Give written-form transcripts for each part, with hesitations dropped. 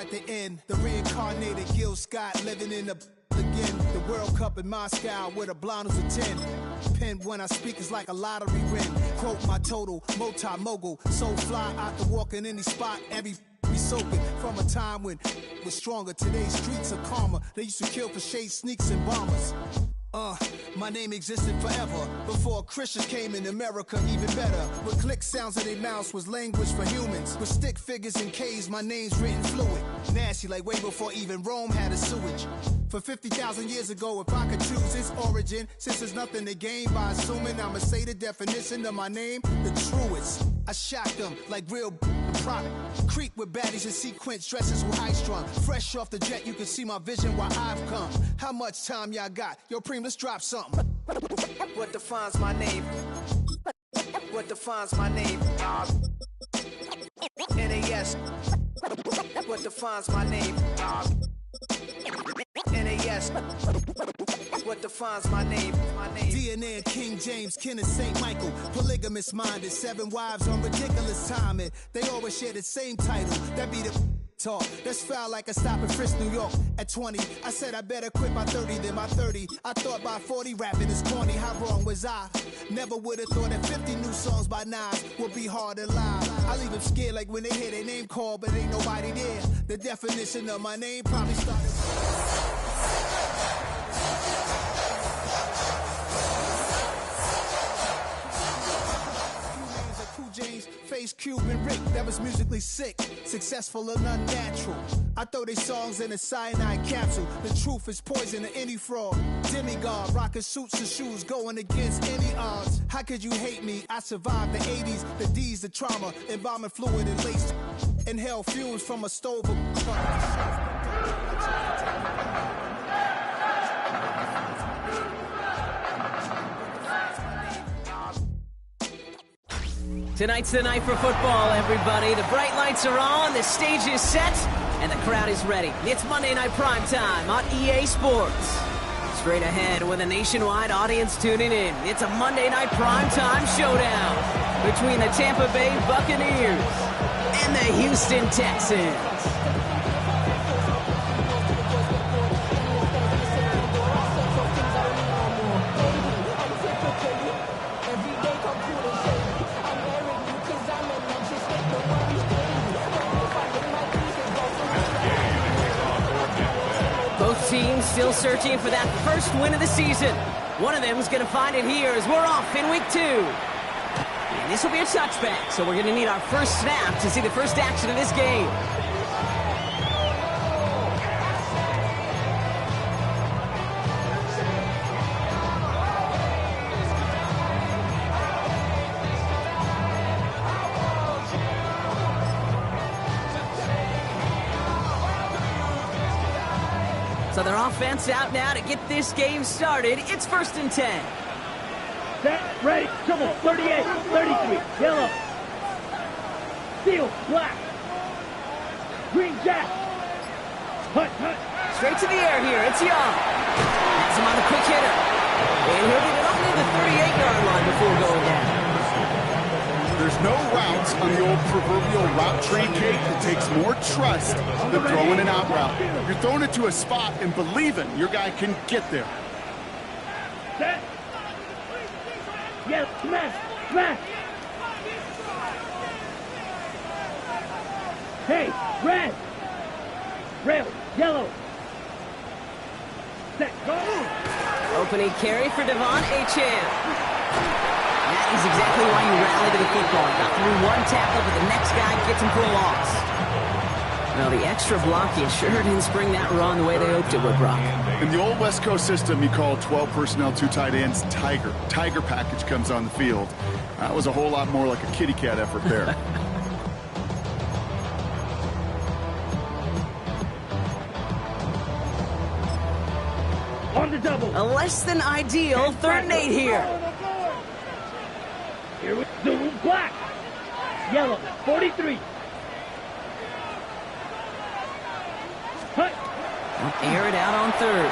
at the end. The reincarnated Gil Scott living in the again. The World Cup in Moscow with a blonde who's a 10. Pen when I speak is like a lottery win. Quote my total, multi-mogul. So fly, I can walk in any spot, every be soaking. From a time when was stronger. Today's streets are calmer. They used to kill for shade sneaks and bombers. My name existed forever. Before Christians came in America, even better. With click sounds in their mouths was language for humans. With stick figures and K's, my name's written fluid. Nasty like way before even Rome had a sewage. For 50,000 years ago, if I could choose its origin, since there's nothing to gain by assuming, I'ma say the definition of my name, the truest. I shocked them like real product. Creep with baddies in sequence, dresses with high strung. Fresh off the jet, you can see my vision where I've come. How much time y'all got? Yo, Preem, let's drop something. What defines my name? What defines my name? NAS. What defines my name? NAS. What defines my name? DNA of King James, kin of St. Michael. Polygamous minded, 7 wives on ridiculous timing. They always share the same title. That be the talk. That's foul like a stop in Frisk, New York. At 20, I said I better quit by 30 than by 30. I thought by 40 rapping is corny. How wrong was I? Never would have thought that 50 new songs by Nas would be hard to live. I leave them scared like when they hear their name called, but ain't nobody there. The definition of my name probably started. James, Face Cube, and Rick, that was musically sick, successful and unnatural. I throw these songs in a cyanide capsule. The truth is poison to any fraud. Demigod, rocking suits and shoes, going against any odds. How could you hate me? I survived the 80s, the D's, the trauma, embalming fluid and lace. Inhale fumes from a stove. Tonight's the night for football, everybody. The bright lights are on, the stage is set, and the crowd is ready. It's Monday Night Primetime on EA Sports. Straight ahead with a nationwide audience tuning in. It's a Monday Night Primetime showdown between the Tampa Bay Buccaneers and the Houston Texans. Both teams still searching for that first win of the season. One of them is going to find it here as we're off in week 2. And this will be a touchback, so we're going to need our first snap to see the first action of this game. So their offense out now to get this game started. It's 1st and 10. Set, ready, double, 38, 33, yellow. Steel, black. Green jack. Hut, hut. Straight to the air here, it's Young. Has him on the quick hitter. And he'll get it up near the 38-yard line before going down. There's no routes on the old proverbial route tree cake. It takes more trust than throwing an out route. You're throwing it to a spot and believing your guy can get there. Set. Yes, smash, smash. Hey, red. Rail, yellow. Set, go. Opening carry for Devon Achane. That is exactly why you rally to the football. Got through one tackle, but the next guy gets him for a loss. Well, the extra blocking sure didn't spring that run the way they hoped it would, Brock. In the old West Coast system, you call 12 personnel, 2 tight ends, Tiger. Tiger package comes on the field. That was a whole lot more like a kitty cat effort there. On the double. A less than ideal 3rd and 8 here. Here we go. Black. Yellow. 43. Hut. Air it out on 3rd.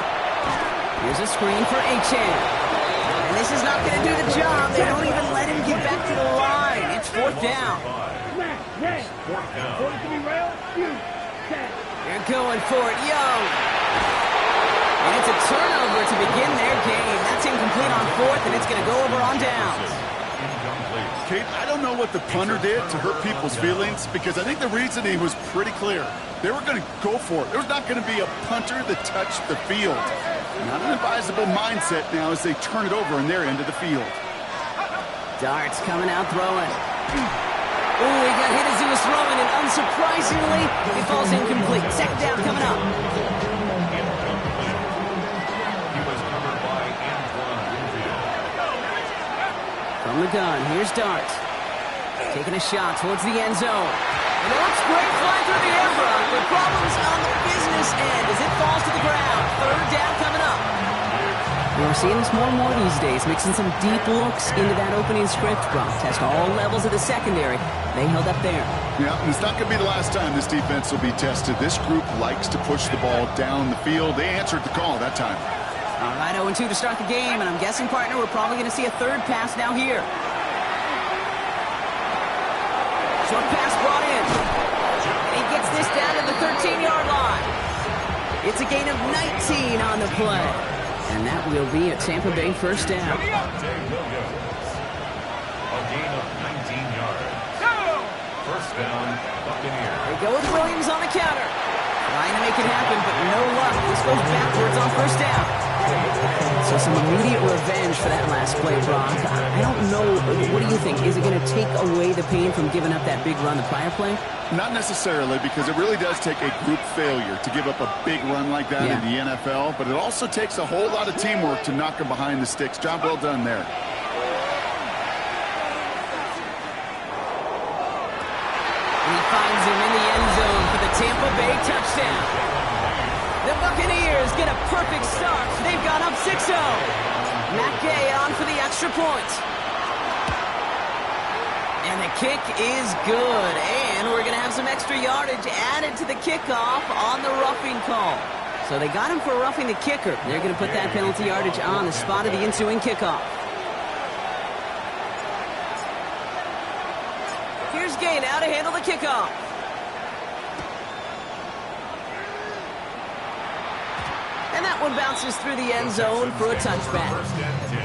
Here's a screen for Achane. And this is not going to do the job. They don't even let him get back to the line. It's 4th down. Smash. Red. 43 rail. Shoot. Set. they're going for it. Young. And it's a turnover to begin their game. That's incomplete on fourth, and it's going to go over on downs. Kate, I don't know what the punter did to hurt people's feelings, because I think the reasoning was pretty clear. They were going to go for it. There's not going to be a punter that touched the field. Not an advisable mindset now as they turn it over in their end of the field. Darts coming out throwing. Ooh, he got hit as he was throwing, and unsurprisingly, he falls incomplete. Second down coming up. From the gun, here's Darts. Taking a shot towards the end zone. And it looks great flying through the air, Brock. The problem's on the business end as it falls to the ground. Third down coming up. We're seeing this more and more these days, mixing some deep looks into that opening script, Brock. Test all levels of the secondary. They held up there. Yeah, and it's not going to be the last time this defense will be tested. This group likes to push the ball down the field. They answered the call that time. All right, 0-2 to start the game, and I'm guessing, partner, we're probably going to see a third pass now here. Short pass brought in. And he gets this down to the 13-yard line. It's a gain of 19 on the play. And that will be a Tampa Bay first down. A gain of 19 yards. First down, Buccaneers. They go with Williams on the counter. Trying to make it happen, but no luck. This goes backwards on first down. So some immediate revenge for that last play, Brock. I don't know. What do you think? Is it going to take away the pain from giving up that big run the prior play? Not necessarily, because it really does take a group failure to give up a big run like that in the NFL, but it also takes a whole lot of teamwork to knock them behind the sticks. Job well done there. And he finds him in the end zone for the Tampa Bay touchdown. The Buccaneers get a perfect start. They've gone up 6-0. Matt Gay on for the extra point. And the kick is good. And we're going to have some extra yardage added to the kickoff on the roughing call. So they got him for roughing the kicker. They're going to put that penalty yardage on the spot of the ensuing kickoff. Here's Gay now to handle the kickoff. And that one bounces through the end zone for a touchback. First and 10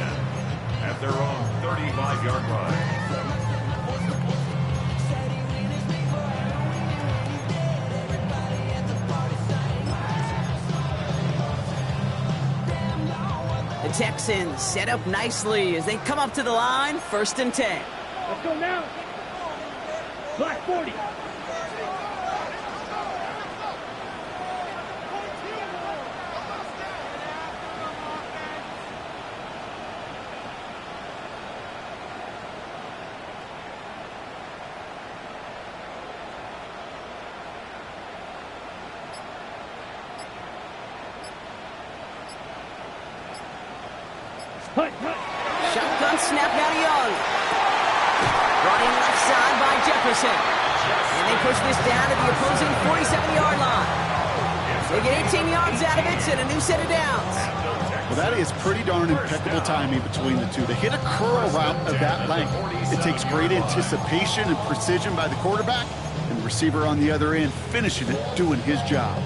at their own 35-yard line. The Texans set up nicely as they come up to the line, first and 10. Let's go now. Black 40. Shotgun snap now to Young. Brought in left side by Jefferson. And they push this down to the opposing 47-yard line. They get 18 yards out of it and a new set of downs. Well, that is pretty darn impeccable timing between the two. To hit a curl route of that length, it takes great anticipation and precision by the quarterback, and the receiver on the other end finishing it, doing his job.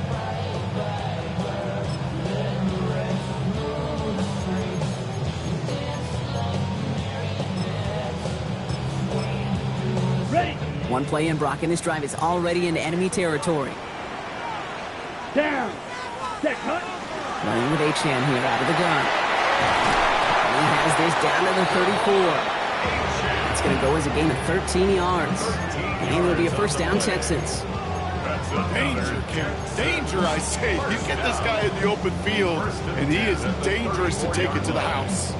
One play in, Brock, and this drive is already into enemy territory. Down. Set cut. Running with H-Hand here out of the gun. And he has this down to the 34. It's going to go as a gain of 13 yards. And it'll be a first down, Texans. Danger, Ken. Danger, I say. You get this guy in the open field, and he is dangerous to take it to the house.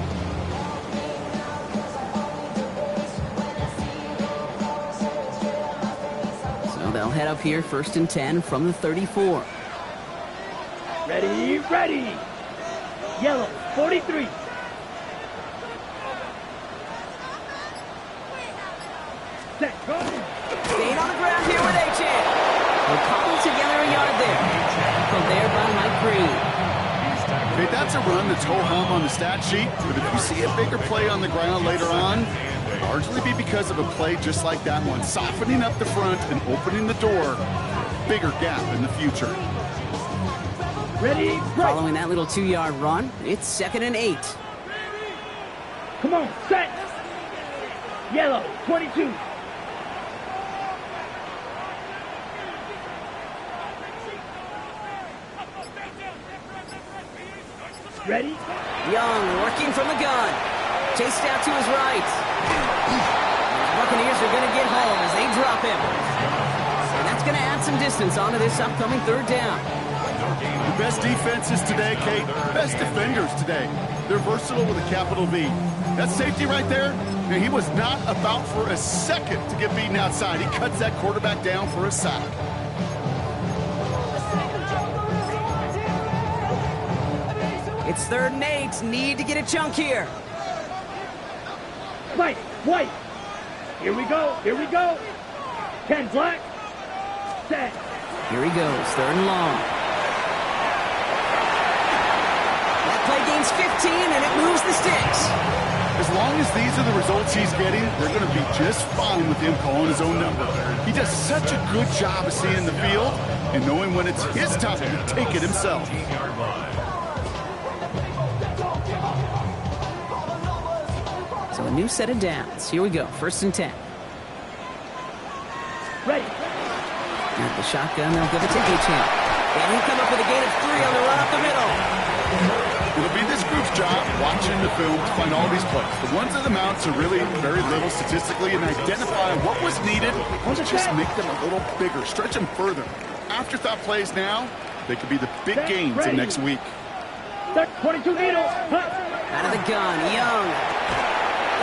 They'll head up here, first and 10 from the 34. Ready, ready. Yellow, 43. Set, go. Staying on the ground here with H-Hand. They'll cobble together a yard there. From there by Mike Green. Okay, that's a run that's ho-hum on the stat sheet, but if you see a bigger play on the ground later on, largely be because of a play just like that one, softening up the front and opening the door. bigger gap in the future. Ready, right. Following that little 2-yard run, it's 2nd and 8. Come on, set. Yellow, 22. Ready? Young working from the gun. Chased out to his right. The Buccaneers are going to get home as they drop him. And that's going to add some distance onto this upcoming 3rd down. The best defenses today, Kate, best defenders today. They're versatile with a capital V. That safety right there, he was not about for a second to get beaten outside. He cuts that quarterback down for a sack. It's 3rd and 8. Need to get a chunk here. White. Here we go. 10 black. Set. Here he goes, 3rd and long. That play gains 15, and it moves the sticks. As long as these are the results he's getting, they're going to be just fine with him calling his own number. He does such a good job of seeing the field and knowing when it's his time to take it himself. So a new set of downs. Here we go, 1st and 10. Ready. At the shotgun, they'll give it to H-Ham. And he'll come up with a gain of 3 on the run up the middle. It'll be this group's job watching the film to find all these plays. The ones that amount to really very little statistically and identify what was needed and just make them a little bigger, stretch them further. Afterthought plays now, they could be the big gains in next week. 22 needle. Out of the gun, Young.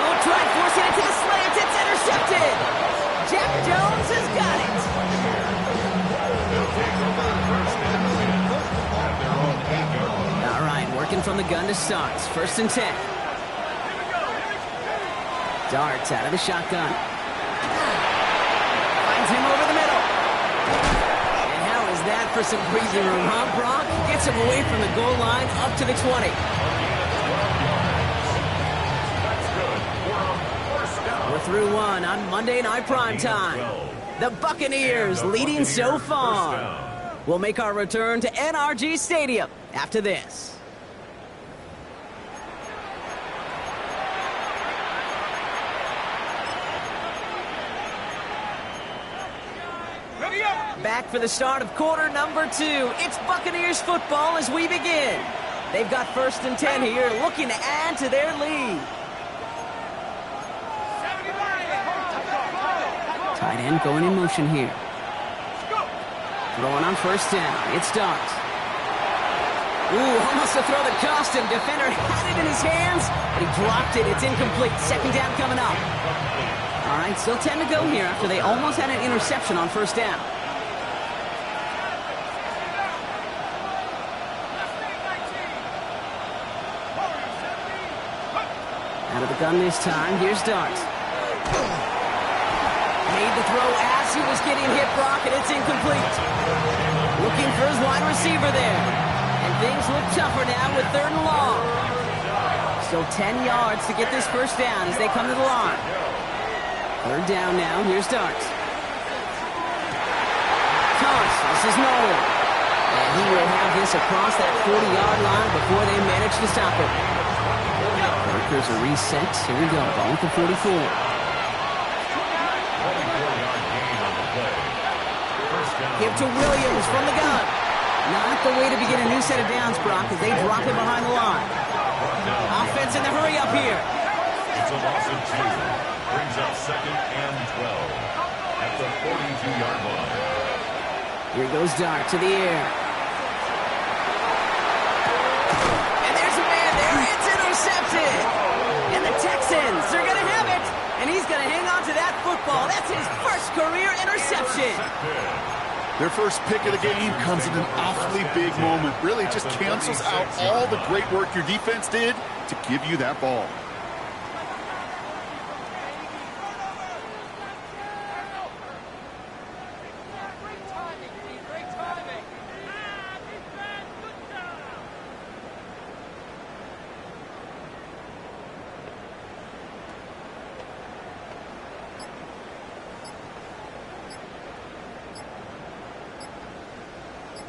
Oh, try forcing it to the slant. It's intercepted. Jack Jones has got it. All right, working from the gun to start. 1st and 10. Darts out of the shotgun. Finds him over the middle. And how is that for some breathing room, huh, Brock? Gets him away from the goal line up to the 20. We're through one on Monday Night Primetime. The Buccaneers leading so far. We'll make our return to NRG Stadium after this. Back for the start of quarter number 2. It's Buccaneers football as we begin. They've got 1st and 10 here, looking to add to their lead. Tight end going in motion here. Throwing on 1st down. It's Darts. Ooh, almost a throw that cost him. Defender had it in his hands, but he dropped it. It's incomplete. 2nd down coming up. All right, still 10 to go here after they almost had an interception on 1st down. Out of the gun this time. Here's Darts. Made the throw as he was getting hit, Brock, and it's incomplete. Looking for his wide receiver there. And things look tougher now with 3rd and long. Still 10 yards to get this 1st down as they come to the line. 3rd down now. Here's Darts. This is Nolan. And he will have this across that 40-yard line before they manage to stop it. Markers are reset. Here we go. Ball at the 44. Give to Williams from the gun. Not the way to begin a new set of downs, Brock, as they drop him behind the line. Offense in the hurry up here. It's a loss of 2. Brings up 2nd and 12 at the 42-yard line. Here goes Dart to the air. And there's a man there. It's intercepted. And the Texans are going to have it. And he's going to hang on to that football. That's his first career interception. Their first pick of the game comes at an awfully big moment. Really just cancels out all the great work your defense did to give you that ball.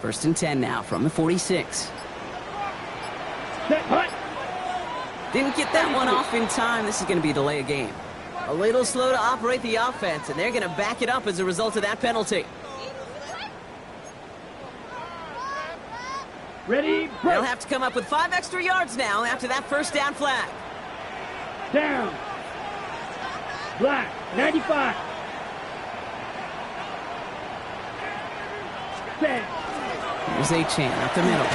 First and 10 now from the 46. Set, hut. Didn't get that one off in time. This is going to be a delay of game. A little slow to operate the offense, and they're going to back it up as a result of that penalty. Ready, break. They'll have to come up with 5 extra yards now after that first down flag. Down. Black, 95. Set. Here's A-Chan up the middle.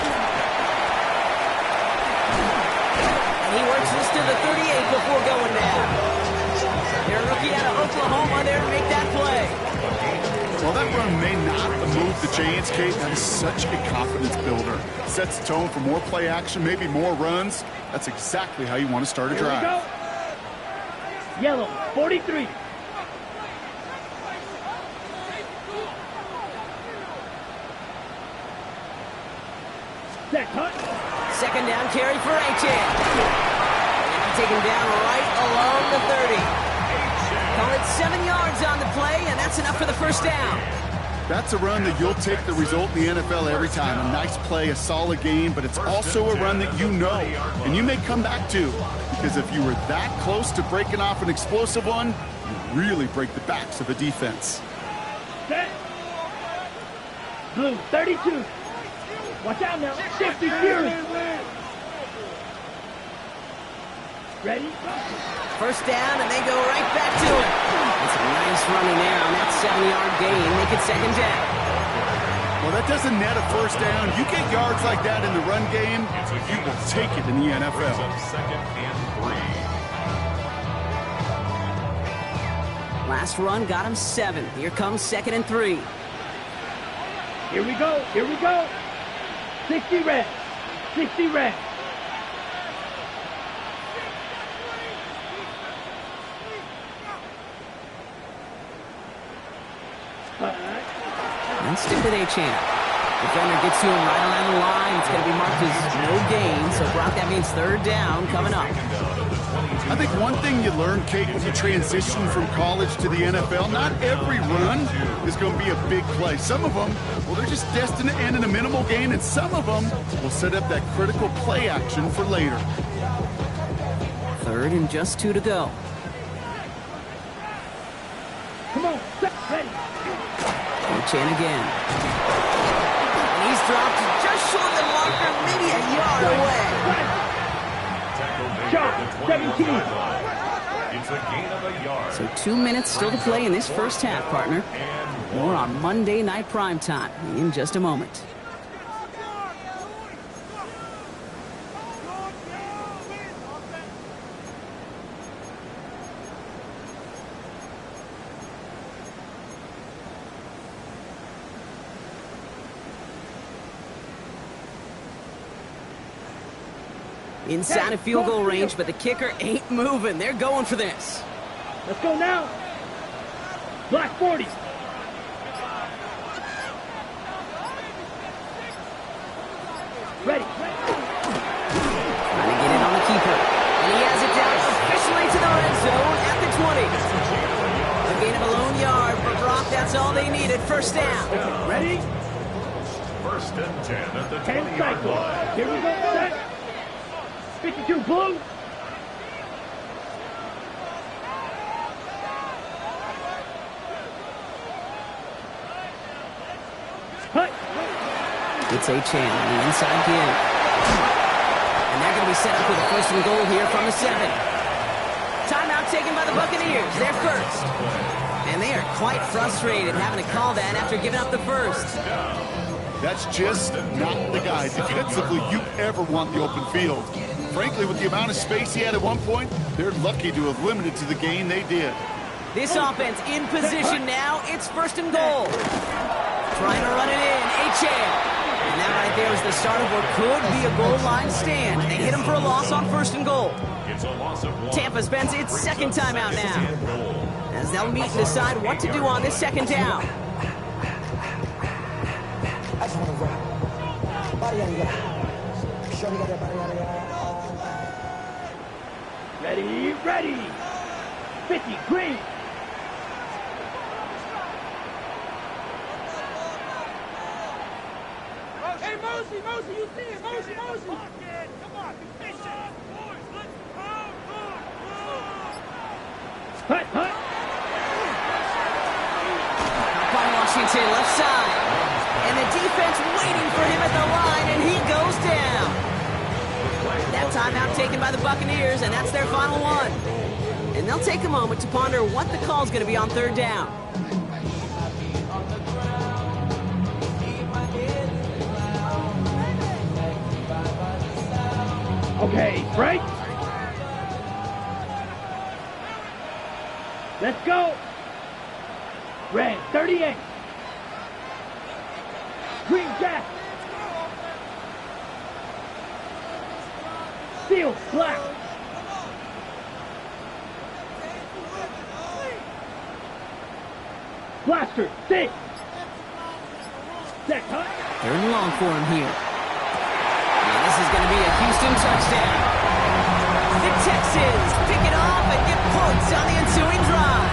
And he works this to the 38 before going down. They're a rookie out of Oklahoma there to make that play. Well, that run may not have moved the chains, Kate. That is such a confidence builder. Sets the tone for more play action, maybe more runs. That's exactly how you want to start a drive. Here we go. Yellow, 43. Set, hut. Second down carry for A-Chan. Taken down right along the 30. Call it 7 yards on the play, and that's enough for the first down. That's a run that you'll take the result in the NFL every time. A nice play, a solid game, but it's also a run that you know, and you may come back to. Because if you were that close to breaking off an explosive one, you really break the backs of a defense. Set. Blue, 32. Watch out now. 50 Fury. Ready? First down, and they go right back to it. That's a nice running there on that 7-yard gain. Make it second down. Well, that doesn't net a first down. You get yards like that in the run game, you will take it in the NFL. Second and 3. Last run got him 7. Here comes second and 3. Here we go. Here we go. 60 red. 60 red. And stick with A-Chan. Defender gets to him right around the line. It's going to be marked as no gain. So, Brock, that means third down coming up. I think one thing you learn, Kate, when you transition from college to the NFL, not every run is going to be a big play. Some of them, well, they're just destined to end in a minimal gain, and some of them will set up that critical play action for later. Third and just 2 to go. Come on. Set. Ready. A-Chan again. And he's dropped just short of the marker, maybe a yard away. Shot, 17. It's a gain of a yard. So 2 minutes still to play in this first half, partner. More on Monday Night Primetime in just a moment. Inside of field goal range, but the kicker ain't moving. They're going for this. Let's go now. Black 40. Ready. Trying to get it on the keeper. And he has it down officially to the red zone at the 20. A gain of a lone yard for Brock. That's all they needed. First down. Ready? First and 10 at the 10 20-yard cycle. line. Here we go. Set. 52 blue. Hut. It's A-Chan on the inside give. And they're going to be set up with a first and goal here from the 7. Timeout taken by the Buccaneers. They're first. And they are quite frustrated having to call that after giving up the first. That's just not the guy defensively you ever want the open field. Frankly, with the amount of space he had at one point, they're lucky to have limited to the gain they did. This offense in position now. It's first and goal. Trying to run it in. A-Chan. And that right there is the start of what could be a goal line stand. They hit him for a loss on first and goal. It's a loss of 1. Tampa spends its second timeout now, as they'll meet and decide what to do on this second down. Ready, ready. 50 green. Hey, Mosey, you see it. Mosey. Come on, be patient. Boys, let's Hut. By Washington, left side. And the defense waiting for him at the line, and he goes down. That timeout taken by the Buccaneers, and that's their final one. And they'll take a moment to ponder what the call's going to be on third down. Okay, break. Let's go. Red, 38. Green Jack. Steel, black. Blaster, 6. Set, huh? Third and long for him here. And this is going to be a Houston touchdown. The Texans pick it off and get points on the ensuing drive.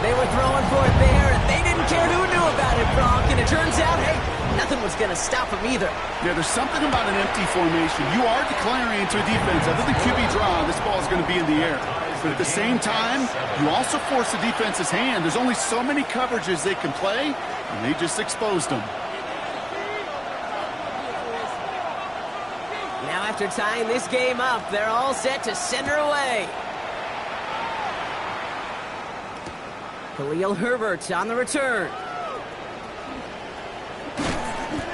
They were throwing for it there, and they didn't care who knew about it, Bronk. And it turns out, hey, nothing was going to stop them either. Yeah, there's something about an empty formation. You are declaring to a defense, other than QB draw, this ball is going to be in the air. But at the same time, you also force the defense's hand. There's only so many coverages they can play, and they just exposed them. Now after tying this game up, they're all set to send her away. Khalil Herbert on the return.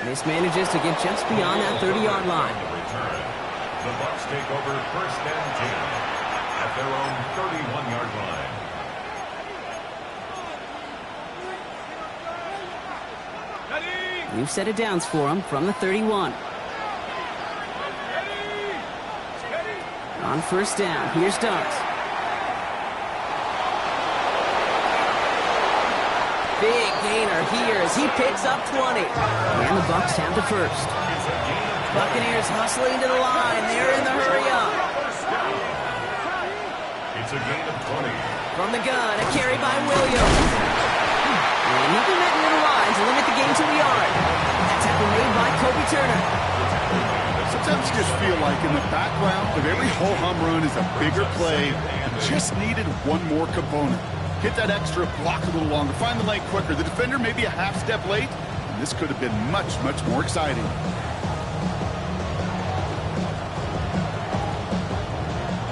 Mismanages to get just beyond that 30-yard line. The Bucs take over first and 10 at their own 31-yard line. We've set it downs for him from the 31. On first down, here's Dart. Big gainer here as he picks up 20. And the Bucs have the first. Buccaneers hustling to the line. They're in the hurry up. It's a gain of 20. From the gun, a carry by Williams. And he can met near the line to limit the game to a yard. That tackle made by Kobe Turner. Sometimes you just feel like in the background of every ho-hum run is a bigger play. Just needed one more component. Hit that extra block a little longer. Find the lane quicker. The defender may be a half step late, and this could have been much, much more exciting.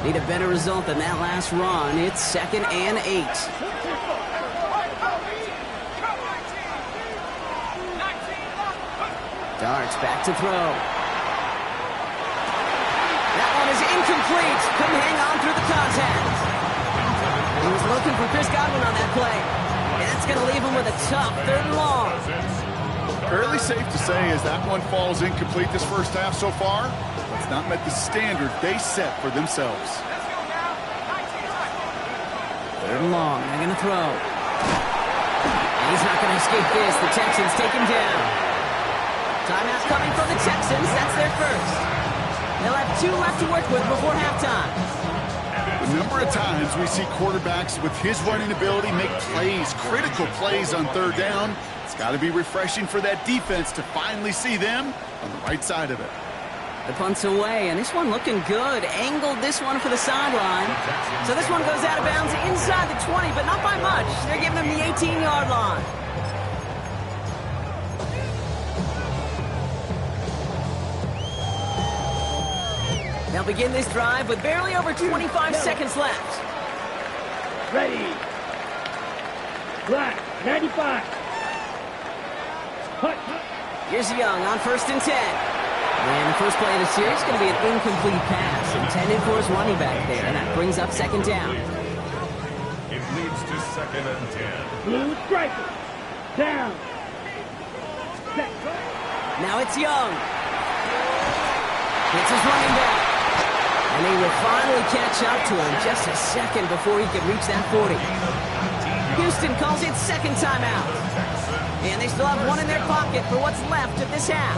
Need a better result than that last run. It's 2nd and 8. Darts back to throw. That one is incomplete. Couldn't hang on through the contact. He was looking for Chris Godwin on that play. And that's going to leave him with a tough 3rd and long. Fairly safe to say as that one falls incomplete this first half so far, it's not met the standard they set for themselves. 3rd and long. They're going to throw. And he's not going to escape this. The Texans take him down. Timeout coming from the Texans. That's their first. They'll have 2 left to work with before halftime. The number of times we see quarterbacks with his running ability make plays, critical plays on 3rd down, it's got to be refreshing for that defense to finally see them on the right side of it. The punt's away, and this one looking good. Angled this one for the sideline. So this one goes out of bounds inside the 20, but not by much. They're giving him the 18-yard line. They'll begin this drive with barely over 25 seconds left. Ready. Black, 95. Hut. Here's Young on 1st and 10. And the first play of the series is going to be an incomplete pass intended for his running back there, and that brings up 2nd down. It leads to 2nd and 10. Blue striker. Down. Set. Now it's Young. It's his running back. And he will finally catch up to him just a second before he could reach that 40. Houston calls it 2nd timeout. And they still have one in their pocket for what's left of this half.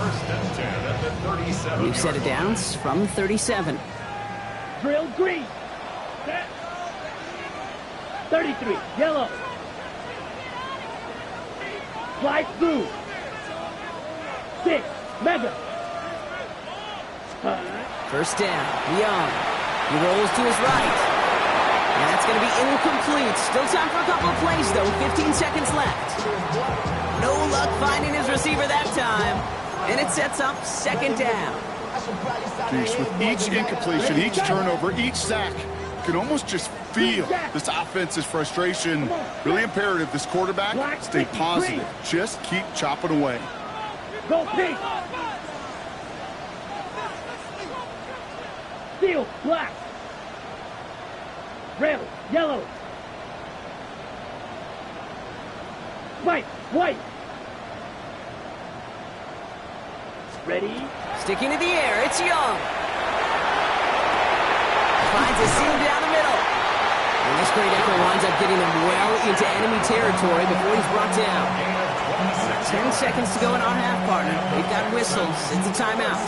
We've set it down from the 37. Drill green. Set. 33. Yellow. Slice blue. Madden. First down, Young. He rolls to his right. And that's going to be incomplete. Still time for a couple of plays, though. 15 seconds left. No luck finding his receiver that time. And it sets up second down. Jeez, with each incompletion, each turnover, each sack, you can almost just feel this offense's frustration. Really imperative this quarterback stay positive. Just keep chopping away. Go pink. Steel, black. Red, yellow. White, white. Ready? Sticking to the air, it's Young. Finds a seam down the middle. And this great effort winds up getting him well into enemy territory before he's brought down. 10 seconds to go in our half, partner. They've got whistles. It's a timeout.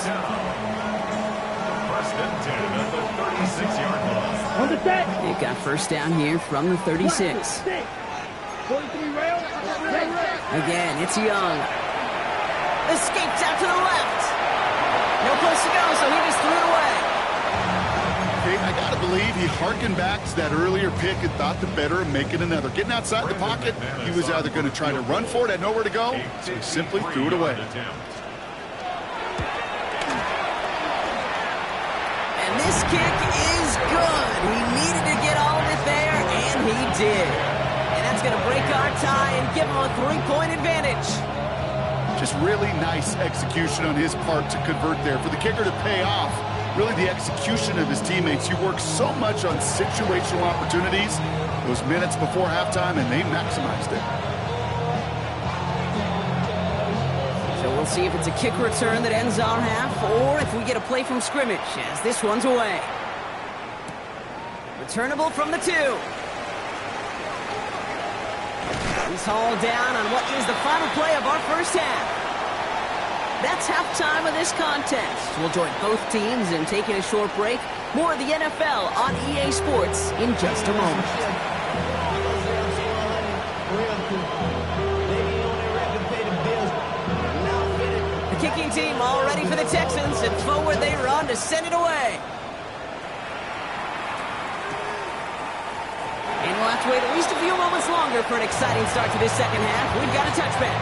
First and 10 at the 36-yard line. On the set. They've got first down here from the 36. 43 rail. Again, it's Young. Escapes out to the left. No place to go, so he just threw it away. Hey, I got to believe he harkened back to that earlier pick and thought the better of making another. Getting outside the pocket, he was either going to try to run for it, had nowhere to go, so he simply threw it away. And this kick is good. He needed to get all of it there, and he did. And that's going to break our tie and give him a 3-point advantage. Just really nice execution on his part to convert there. For the kicker to pay off, really the execution of his teammates. You work so much on situational opportunities those minutes before halftime, and they maximized it. So we'll see if it's a kick return that ends our half, or if we get a play from scrimmage, as this one's away. Returnable from the 2. He's hauled down on what is the final play of our first half. That's halftime of this contest. We'll join both teams in taking a short break. More of the NFL on EA Sports in just a moment. The kicking team all ready for the Texans, and forward they run to send it away. And we'll have to wait at least a few moments longer for an exciting start to this second half. We've got a touchback.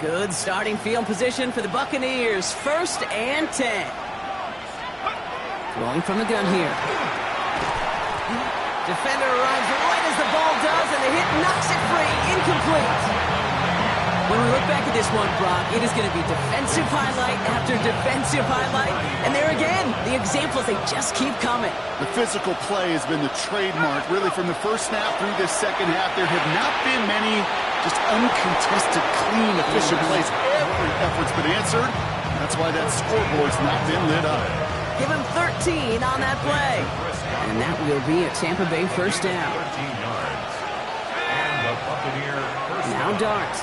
Good starting field position for the Buccaneers. First and 10. Rolling from the gun here. Defender arrives right as the ball does, and the hit knocks it free. Incomplete. When we look back at this one, Brock, it is going to be defensive highlight after defensive highlight. And there again, the examples, they just keep coming. The physical play has been the trademark. Really, from the first snap through this second half, there have not been many just uncontested, clean, efficient plays. Every effort's been answered. That's why that scoreboard's not been lit up. Give him 13 on that play. And that will be a Tampa Bay first down. 13 yards. And the Buccaneer first Now down. Dart.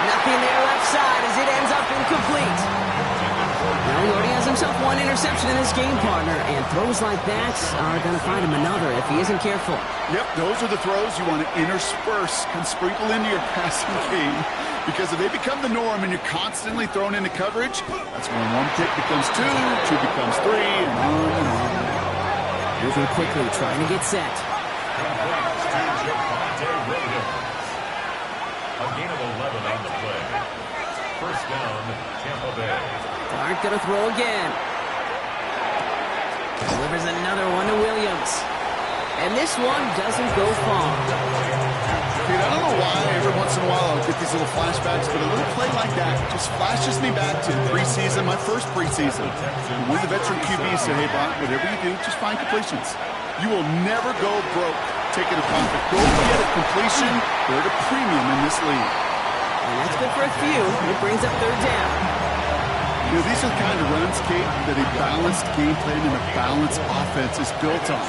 Nothing there left side as it ends up incomplete. Well, he already has himself one interception in this game, partner, and throws like that are going to find him another if he isn't careful. Yep, those are the throws you want to intersperse and sprinkle into your passing game, because if they become the norm and you're constantly thrown into coverage, that's when one pick becomes 2, 2 becomes 3, and on and on. Moving quickly, trying to get set. A gain of 11 on the play. First down, Tampa Bay. Dart going to throw again. Delivers another one to Williams. And this one doesn't go far. Dude, I don't know why every once in a while I'll get these little flashbacks, but a little play like that just flashes me back to preseason, my first preseason. And one of the veteran QBs said, hey, Brock, whatever you do, just find completions. You will never go broke taking a profit. Go get a completion. They're at a premium in this league. And that's good for a few. It brings up third down. You know, these are the kind of runs, Kate, that a balanced game plan and a balanced offense is built on.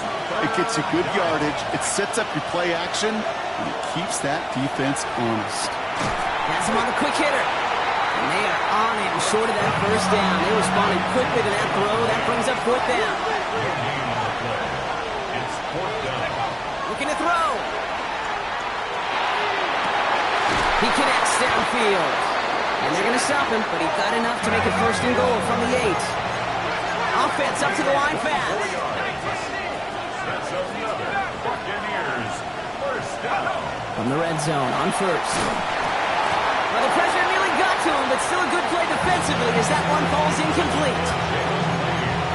It gets you good yardage, it sets up your play action, and it keeps that defense honest. Has him on the quick hitter. And they are on him short of that first down. They responded quickly to that throw. That brings up fourth down. It's fourth down. Looking to throw. He connects downfield. And they're going to stop him, but he got enough to make it first and goal from the 8. Offense up to the line fast. That's another Buccaneers first down. From the red zone on first. Well, the pressure nearly got to him, but still a good play defensively as that one falls incomplete.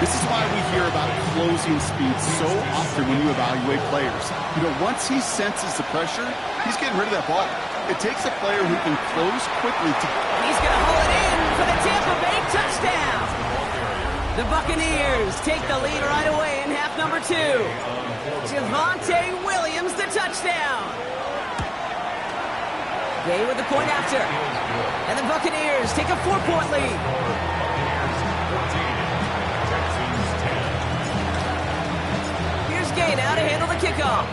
This is why we hear about closing speed so often when you evaluate players. You know, once he senses the pressure, he's getting rid of that ball. It takes a player who can close quickly to... He's going to haul it in for the Tampa Bay touchdown. The Buccaneers take the lead right away in half number 2. Javonte Williams, the touchdown. Gay with the point after. And the Buccaneers take a 4-point lead. Here's Gay now to handle the kickoff.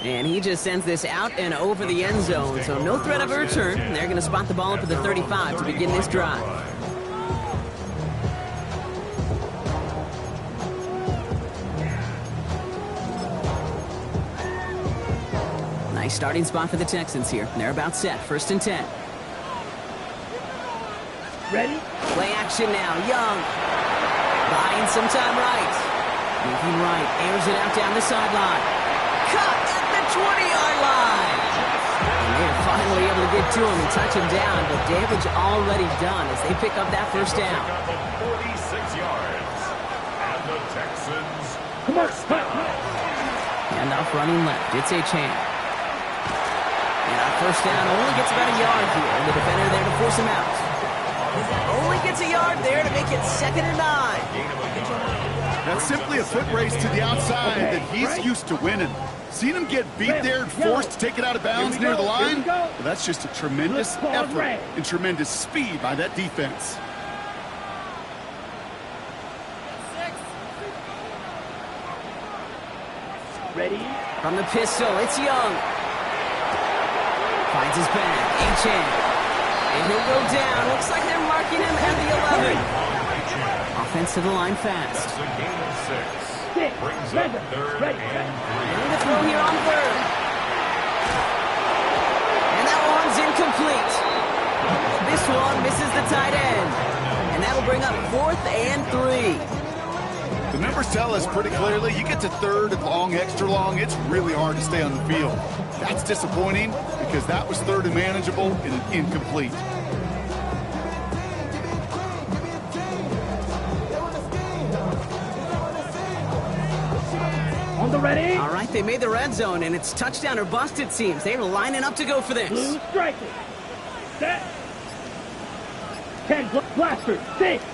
And he just sends this out and over the end zone, so no threat of a return. They're going to spot the ball up at the 35 to begin this drive. Nice starting spot for the Texans here. They're about set, 1st and 10. Ready? Play action now, Young. Buying some time right. Moving right, airs it out down the sideline. Cut at the 20-yard line. And they're finally able to get to him and touch him down, but damage already done as they pick up that first down. 46 yards. And the Texans. Come on, Handoff running left. It's a chance. And our first down only gets about a yard here, and the defender there to force him out. Only gets a yard there to make it 2nd and 9. That's simply a foot race to the outside that he's used to winning. Seen him get beat there and forced to take it out of bounds near the line? Well, that's just a tremendous effort and tremendous speed by that defense. Ready? From the pistol, it's Young. Finds his back, H.A. And he'll go down. Looks like they're marking him at the 11. Offense to the line fast. That's a gain of 6. Brings up 3rd and 3. And the throw here on 3rd. And that one's incomplete. This one misses the tight end. And that'll bring up 4th and 3. The numbers tell us pretty clearly, you get to 3rd and long, extra long, it's really hard to stay on the field. That's disappointing because that was 3rd and manageable and an incomplete. On the ready? All right, they made the red zone, and it's touchdown or bust, it seems. They're lining up to go for this. Blue striker. Set. 10 blaster. 6.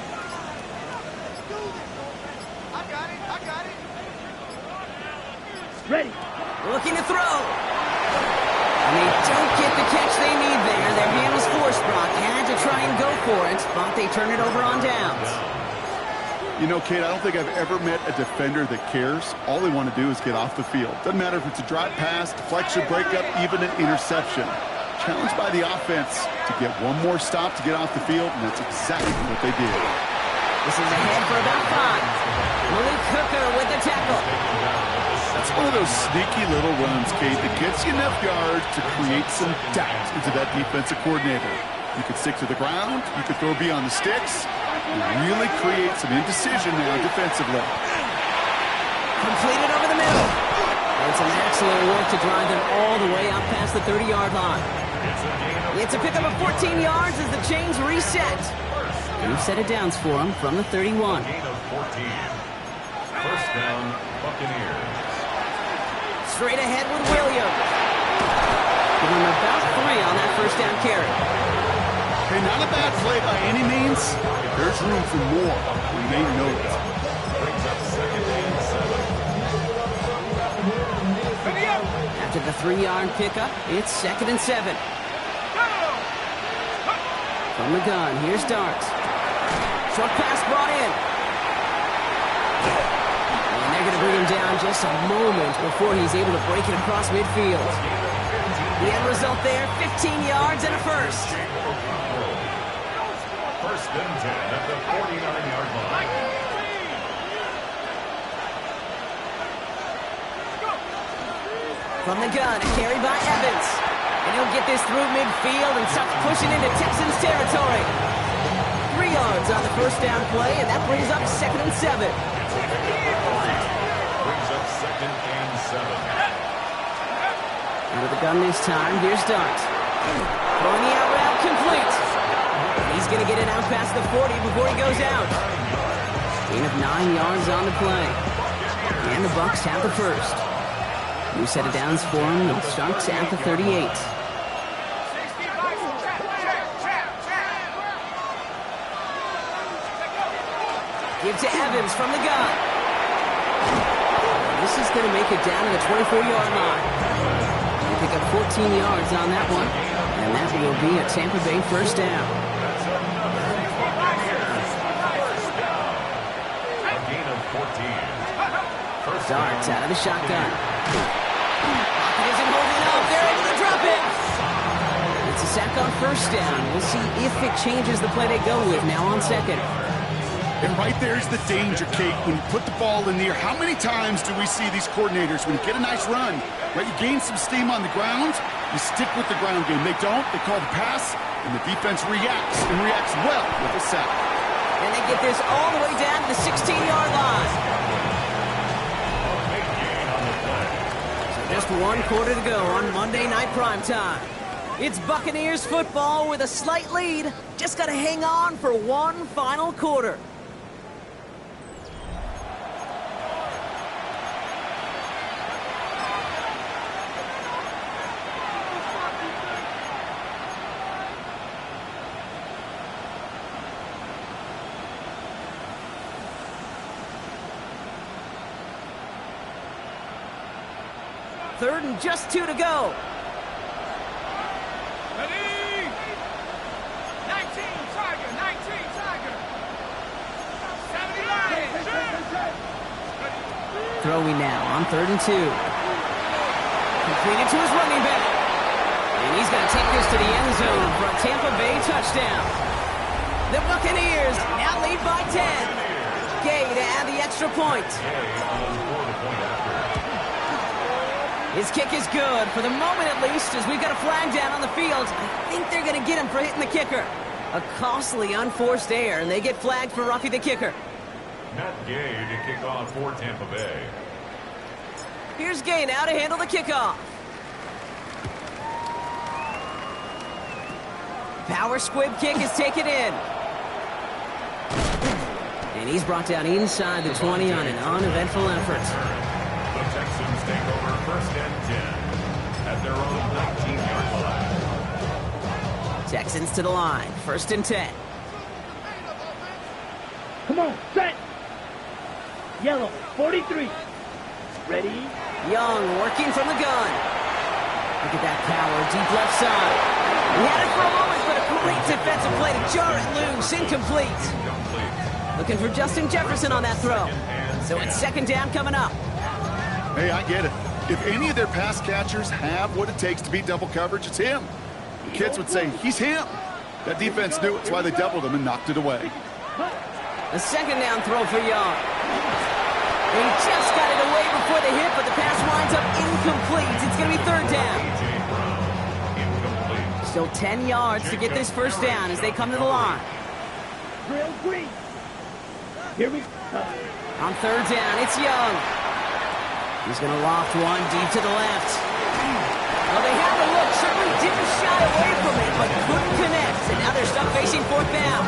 Ready. Looking to throw. And they don't get the catch they need there. Their hand was forced, Brock. Had to try and go for it, but they turn it over on downs. You know, Kate, I don't think I've ever met a defender that cares. All they want to do is get off the field. Doesn't matter if it's a drop pass, deflection, breakup, even an interception. Challenged by the offense to get one more stop to get off the field, and that's exactly what they did. This is ahead for about 5. Malik Hooker with the tackle. That's one of those sneaky little runs, Kate, that gets you enough yards to create some doubt into that defensive coordinator. You could stick to the ground, you could throw beyond the sticks, and really create some indecision now defensively. Completed over the middle. And some excellent work to drive them all the way out past the 30-yard line. It's a pickup of 14 yards as the chains reset. New set of downs for them from the 31. Gain of 14. First down, Buccaneers. Straight ahead with Williams. Give him about 3 on that first down carry. Hey, not a bad play by any means. There's room for more, and they know it. Brings up 2nd and 7. After the 3-yard pickup, it's 2nd and 7. From the gun, here's Darts. Short pass brought in. And they're going to bring him down just a moment before he's able to break it across midfield. The end result there, 15 yards and a first. First and 10 at the 49-yard line. From the gun, carried by Evans. And he'll get this through midfield and starts pushing into Texans territory. 3 yards on the first down play, and that brings up 2nd and 7. Brings up 2nd and 7. Out of the gun this time, here's Dart. Throwing the out route complete. He's going to get it out past the 40 before he goes out. Gain of 9 yards on the play. And the Bucs have the first. New set of downs for him. It starts at the 38. Give to Evans from the gun. This is going to make it down to the 24-yard line. He'll pick up 14 yards on that one. And that will be a Tampa Bay first down. A gain of 14. Darts out of the shotgun. Pocket isn't holding up. They're able to drop it. It's a sack on first down. We'll see if it changes the play they go with now on second. And right there's the danger, Kate. When you put the ball in the air, how many times do we see these coordinators, when you get a nice run, right, you gain some steam on the ground, you stick with the ground game. They don't. They call the pass, and the defense reacts, and reacts well with a sack. And they get this all the way down to the 16-yard line. Just 1 quarter to go on Monday Night Primetime. It's Buccaneers football with a slight lead. Just got to hang on for one final quarter. Third and just 2 to go. Ready? 19, Tiger, 19, Tiger. 79. Throwing now on 3rd and 2. Completed to his running back. And he's going to take this to the end zone for a Tampa Bay touchdown. The Buccaneers now lead by 10. Gay to add the extra point. His kick is good, for the moment at least, as we've got a flag down on the field. I think they're going to get him for hitting the kicker. A costly unforced error, and they get flagged for roughing the kicker. Matt Gay to kick off for Tampa Bay. Here's Gay now to handle the kickoff. Power squib kick is taken in. And he's brought down inside the 20 on an uneventful effort. The Texans take over 1st and 10 at their own 19-yard line. Texans to the line. 1st and 10. Come on, set. Yellow, 43. Ready? Young working from the gun. Look at that power, deep left side. He had it for a moment, but a great defensive play to jar it loose. Incomplete. Looking for Justin Jefferson on that throw. So it's 2nd down coming up. Hey, I get it. If any of their pass catchers have what it takes to beat double coverage, it's him. The kids would say, he's him. That defense knew it. That's why they doubled him and knocked it away. A 2nd down throw for Young. He just got it away before the hit, but the pass winds up incomplete. It's going to be 3rd down. Still 10 yards to get this 1st down as they come to the line. Real green. Here we go. On 3rd down, it's Young. He's going to loft one deep to the left. Well, they had the look, certainly didn't shy away from it, but couldn't connect. And now they're stuck facing 4th down.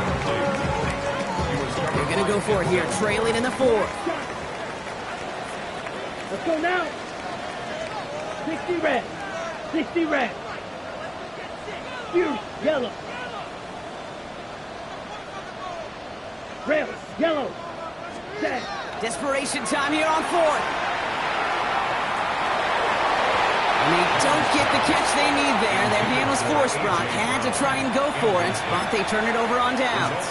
They're going to go for it here, trailing in the 4th. Let's go now. 60 red. 60 red. Fuse, yellow. Rail, yellow. Set. Desperation time here on 4th. And they don't get the catch they need there. Their hand was forced, Brock. Had to try and go for it, but they turn it over on downs.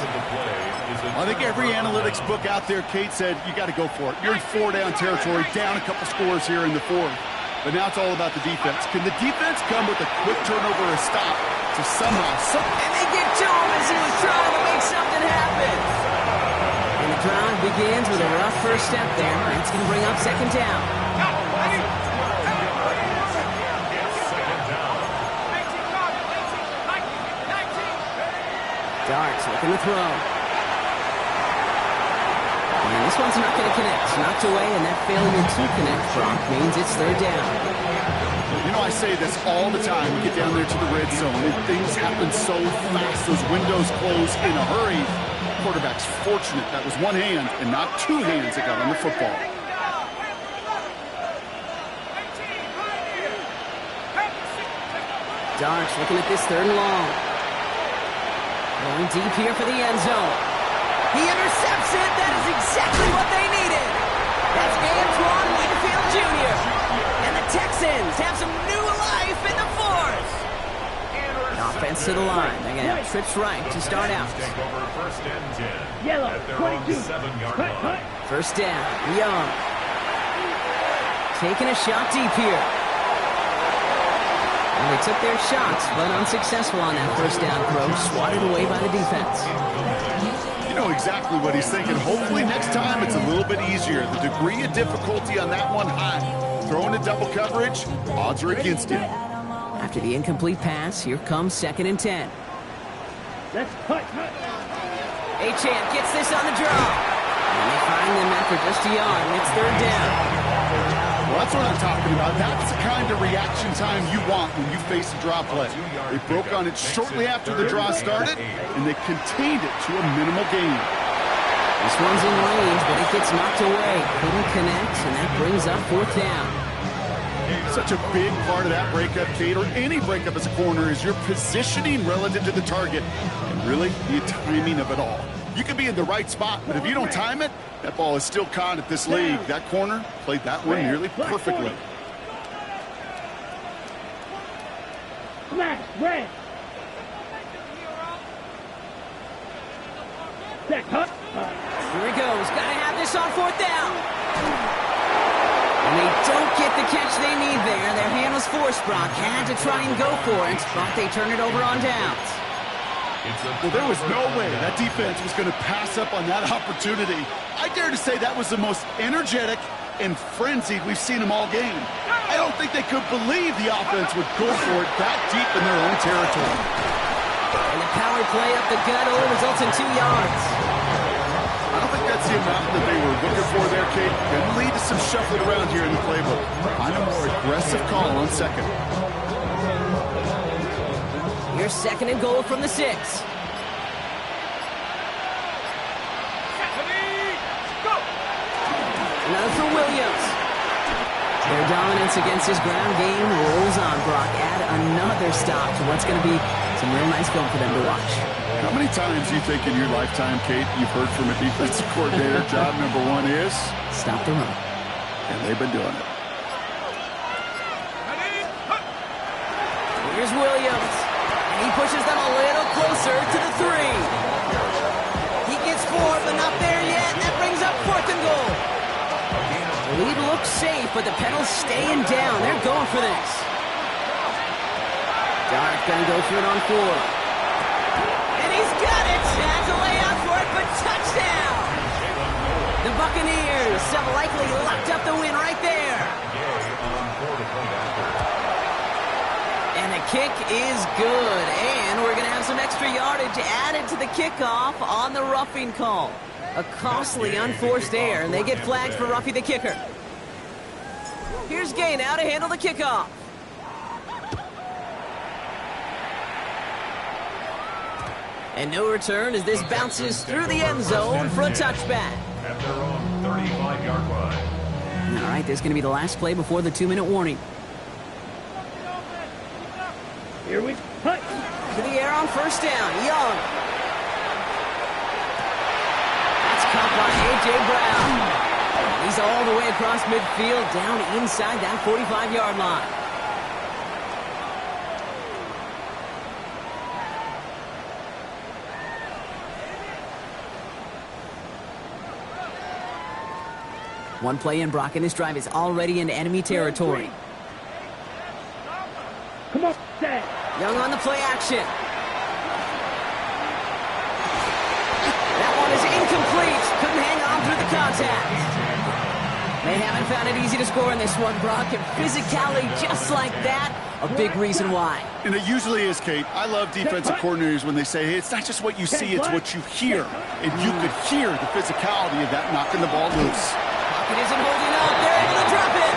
I think every analytics book out there, Kate, said you got to go for it. You're in 4-down territory, down a couple scores here in the fourth. But now it's all about the defense. Can the defense come with a quick turnover or a stop to somehow... And they get to him as he was trying to make something happen. And the drive begins with a rough first step there. It's going to bring up second down. Darts looking to throw. And this one's not going to connect. Knocked away, and that failure to connect, Brock, means it's third down. You know, I say this all the time. We get down there to the red zone, and things happen so fast. Those windows close in a hurry. Quarterback's fortunate that was one hand and not two hands that got on the football. Darts looking at this third and long. Going deep here for the end zone. He intercepts it. That is exactly what they needed. That's Antoine Winfield Jr. And the Texans have some new life in the fourth. Offense to the line. They're going to have trips right to start out. First and 10. Yellow, At their 22. own 7-yard line. First down. Young. Taking a shot deep here. And they took their shots, but unsuccessful on that first down throw. Swatted away by the defense. You know exactly what he's thinking. Hopefully next time it's a little bit easier. The degree of difficulty on that one high. Throwing to double coverage, odds are against him. After the incomplete pass, here comes second and 10. Let's cut. Achane gets this on the draw. And they find them after just a yard, and it's third down. Well, that's what I'm talking about. That's the kind of reaction time you want when you face a draw play. They broke on it shortly after the draw started, and they contained it to a minimal gain. This one's in range, but it gets knocked away. Couldn't connect, and that brings up fourth down. Such a big part of that breakup, Kate, or any breakup as a corner, is your positioning relative to the target, and really the timing of it all. You can be in the right spot, but if you don't time it, that ball is still caught at this league. That corner played that one nearly perfectly. Smash, red. Set, cut. Here he goes. Got to have this on fourth down. And they don't get the catch they need there. Their hand was forced, Brock. Had to try and go for it, but they turn it over on downs. Well, there was no way that defense was going to pass up on that opportunity. I dare to say that was the most energetic and frenzied we've seen them all game. I don't think they could believe the offense would go for it that deep in their own territory. And the power play up the gut only results in 2 yards. I don't think that's the amount that they were looking for there, Kate. Can lead to some shuffling around here in the playbook. Find a more aggressive call on second. Here's second and goal from the 6. Another for Williams. Their dominance against his ground game rolls on, Brock. Add another stop to what's going to be some real nice film for them to watch. How many times do you think in your lifetime, Kate, you've heard from a defensive coordinator, job number 1 is? Stop the run. And they've been doing it. Here's Williams. And he pushes them a little closer to the 3. He gets 4, but not there yet. And that brings up fourth and goal. The lead looks safe, but the pedal's staying down. They're going for this. Dart gonna go for it on 4. And he's got it. Has a layout for it, but touchdown. The Buccaneers have likely locked up the win right there. And the kick is good. And we're going to have some extra yardage added to the kickoff on the roughing call. A costly unforced error, and they get flagged for roughing the kicker. Here's Gay now to handle the kickoff. And no return as this bounces through the end zone for a touchback. At their own 35-yard line. All right, this is going to be the last play before the 2-minute warning. Here we cut. To the air on first down. Young. That's caught by A.J. Brown. He's all the way across midfield, down inside that 45-yard line. One play in, Brock, and this drive is already into enemy territory. Come on, set. Young on the play action. That one is incomplete. Couldn't hang on through the contact. They haven't found it easy to score in this one, Brock, and physicality just like that, a big reason why. And it usually is, Kate. I love defensive coordinators when they say, hey, it's not just what you see, it's what you hear. And you could hear the physicality of that knocking the ball loose. Pocket isn't holding up. They're able to drop it.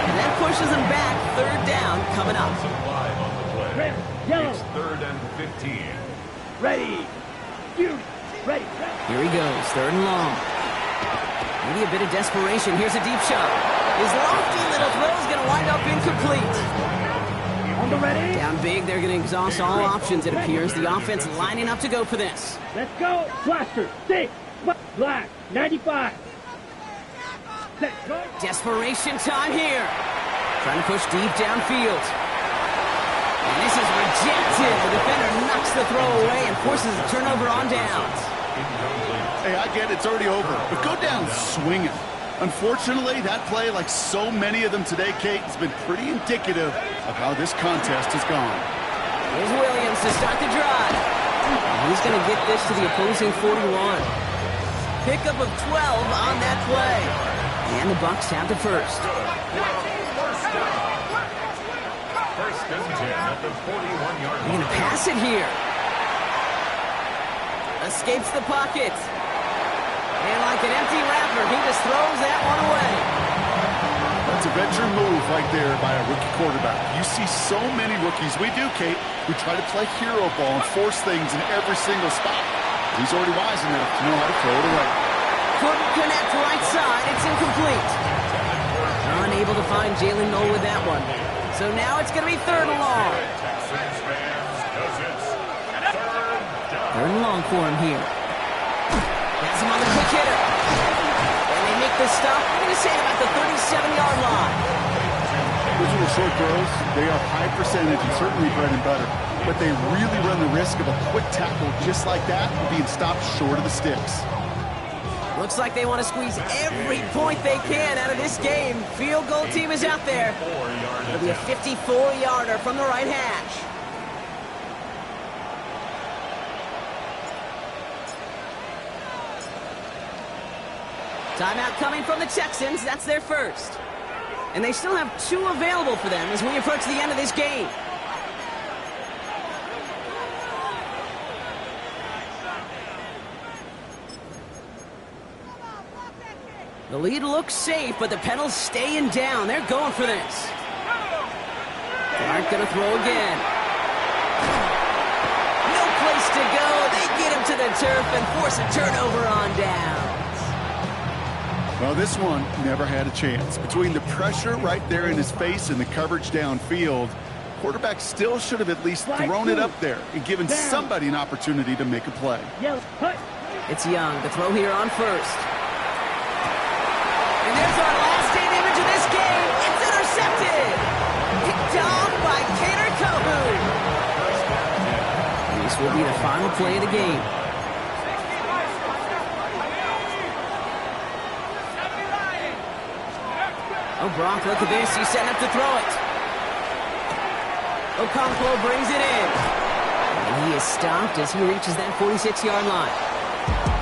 And that pushes them back. Third down coming up. Live on the play. Yellow. It's 3rd and 15. Ready. You. Ready. Here he goes. 3rd and long. Maybe a bit of desperation. Here's a deep shot. His lofty little throw is going to wind up incomplete. On the ready. Down big. They're going to exhaust all options, it appears. The offense lining up to go for this. Let's go. Blaster. 6. Black. 95. Set. Go. Desperation time here. Trying to push deep downfield. And this is rejected. The defender knocks the throw away and forces a turnover on downs. Hey, I get it, it's already over, but go down swinging. Unfortunately, that play, like so many of them today, Kate, has been pretty indicative of how this contest has gone. Here's Williams to start the drive. And he's going to get this to the opposing 41. Pickup of 12 on that play. And the Bucs have the first. First and 10 at the 41-yard They're going to pass it here. Escapes the pocket. And like an empty wrapper, he just throws that one away. That's a veteran move right there by a rookie quarterback. You see so many rookies, we do, Kate, who try to play hero ball and force things in every single spot. He's already wise enough to know how to throw it away. Couldn't connect right side. It's incomplete. Unable to find Jalen Noel with that one. So now it's going to be 3rd and long. Texans fans, 'cause it's 3rd and long for him here. That's him on the quick hitter. And they make the stop. I'm going to say about the 37-yard line. Those little short throws, they are high percentage and certainly bread and butter, but they really run the risk of a quick tackle just like that being stopped short of the sticks. Looks like they want to squeeze every point they can out of this game. Field goal team is out there. It'll be a 54-yarder from the right hash. Timeout coming from the Texans. That's their first. And they still have 2 available for them as we approach the end of this game. The lead looks safe, but the pedals staying down. They're going for this. Clark going to throw again. No place to go. They get him to the turf and force a turnover on downs. Well, this one never had a chance. Between the pressure right there in his face and the coverage downfield, quarterback still should have at least thrown it up there and given somebody an opportunity to make a play. It's Young. The throw here on first. And there's our last game image of this game. It's intercepted. Picked off by Cater Kohu. And this will be the final play of the game. Oh, Brock, look at this. He's setting up to throw it. Okonkwo brings it in. And he is stopped as he reaches that 46-yard line.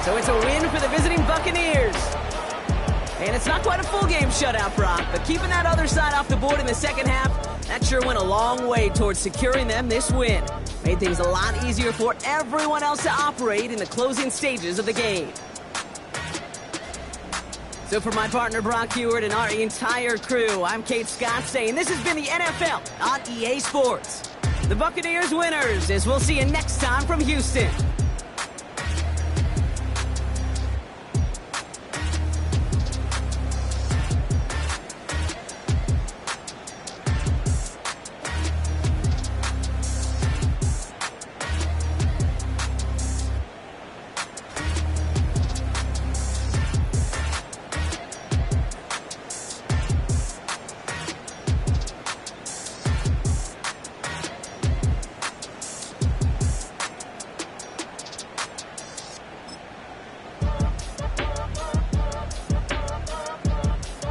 So it's a win for the visiting Buccaneers. And it's not quite a full game shutout, Brock, but keeping that other side off the board in the second half, that sure went a long way towards securing them this win. Made things a lot easier for everyone else to operate in the closing stages of the game. So for my partner Brock Heward and our entire crew, I'm Kate Scott saying this has been the NFL on EA Sports. The Buccaneers winners, as we'll see you next time from Houston.